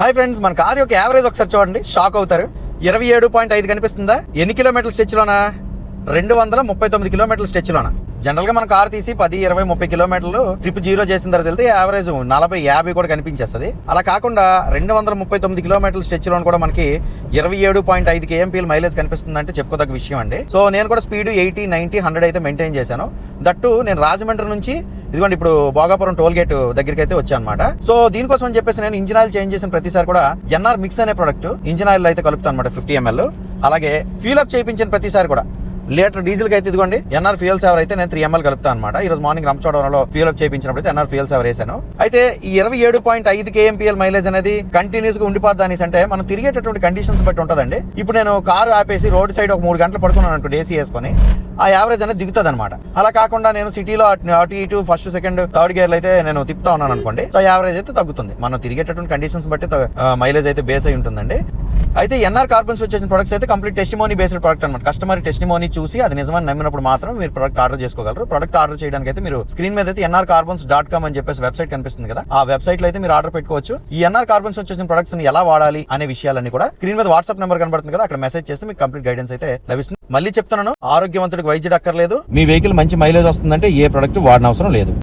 Hi friends, మన car యొక్క average ఒకసారి చూడండి, షాక్ అవుతారు. 27.5 కనిపిస్తుందా? ఎన్ని కిలోమీటర్ల స్ట్రెచ్లోనా? 239 కిలోమీటర్ల స్ట్రెచ్లోనా? జనరల్గా మన కార్ తీసి 10, 20, 30 కిలోమీటర్లు ట్రిప్ జీరో చేసిన తర్వాత వెళ్తే యావరేజ్ 40, 50 కూడా కనిపించేస్తుంది. అలా కాకుండా 239 కిలోమీటర్ల స్ట్రెచ్లో కూడా మనకి 27.5 KMPL మైలేజ్ కనిపిస్తుందంటే చెప్పుకోదగ్గ విషయం అండి. సో నేను కూడా స్పీడ్ 80, 90, 100 అయితే మెయింటైన్ చేశాను. దట్టు నేను రాజమండ్రి నుంచి ఇదిగోండి ఇప్పుడు భోగాపురం టోల్ గేట్ దగ్గరికి అయితే వచ్చాను అనమాట. సో దీనికోసం అని చెప్పేసి నేను ఇంజిన్ ఆయిల్ చేంజ్ చేసిన ప్రతిసారి కూడా ఎన్ఆర్ మిక్స్ అనే ప్రొడక్ట్ ఇంజిన్ ఆయిల్ అయితే కలుపుతాను అనమాట 50 ml. అలాగే ఫ్యూల్ అప్ చేయించిన ప్రతిసారి కూడా లీటర్ డీజిల్ కి అయితే ఇదిగోండి ఎన్ఆర్ ఫ్యూయల్ సేవర్ అయితే నేను 3 ml కలుపుతాను అనమాట. ఈ రోజు మార్నింగ్ రంపచోడవరంలో ఫ్యూల్ అప్ చేయించినప్పుడు అయితే ఎన్ఆర్ ఫ్యూయల్ సేవర్ వేసాను. అయితే ఈ 27.5 KMPL మైలేజ్ అనేది కంటిన్యూస్ గా ఉండిపోద్ది అనేసి అంటే మనం తిరిగేటటువంటి కండిషన్స్ బట్టి ఉంటుందండి. ఇప్పుడు నేను కారు ఆపేసి రోడ్ సైడ్ ఒక 3 గంటలు పడుకున్నాను అనుకోండి ఏసీ వేసుకొని, ఆ యావరేజ్ అనేది దిగుతుంది అనమాట. అలా కాకుండా నేను సిటీలో అటు ఇటు ఫస్ట్, సెకండ్, థర్డ్ గేర్లు అయితే నేను తిప్పుతా ఉన్నాను అనుకోండి, సో యావరేజ్ అయితే తగ్గుతుంది. మనం తిరిగేటటువంటి కండిషన్స్ బట్టి మైలేజ్ అయితే బేస్ అయి ఉంటుందండి. అయితే ఎన్ఆర్ కార్బన్స్ వచ్చేసిన ప్రొడక్ట్స్ అయితే కంప్లీట్ టెస్టిమోనీ బేస్డ్ ప్రొడక్ట్ అనమాట. కస్టమర్ టెస్టిమోనీ చూసి అది నిజమని నమ్మినప్పుడు మాత్రం మీరు ప్రొడక్ట్ ఆర్డర్ చేసుకోగలరు. ప్రొడక్ట్ ఆర్డర్ చేయడానికి అయితే మీరు స్క్రీన్ మీద అయితే nrcarbons.com అని చెప్పేసి వెబ్సైట్ కనిపిస్తుంది కదా, ఆ వెబ్సైట్ లో అయితే మీరు ఆర్డర్ పెట్టుకోవచ్చు. ఈ ఎన్ఆర్ కార్బన్స్ వచ్చేసిన ప్రొడక్ట్స్ ని ఎలా వాడాలి అనే విషయాలన్నీ కూడా స్క్రీన్ మీద వాట్సాప్ నెంబర్ కనబడుతుంది కదా, అక్కడ మెసేజ్ చేస్తే మీకు కంప్లీట్ గైడెన్స్ అయితే లభిస్తుంది. మళ్ళీ చెప్తున్నాను, ఆరోగ్యవంతుడికి వైద్యుడు అక్కర్లేదు. మీ వెహికల్ మంచి మైలేజ్ వస్తుందంటే ఏ ప్రొడక్ట్ వాడనవసరం లేదు.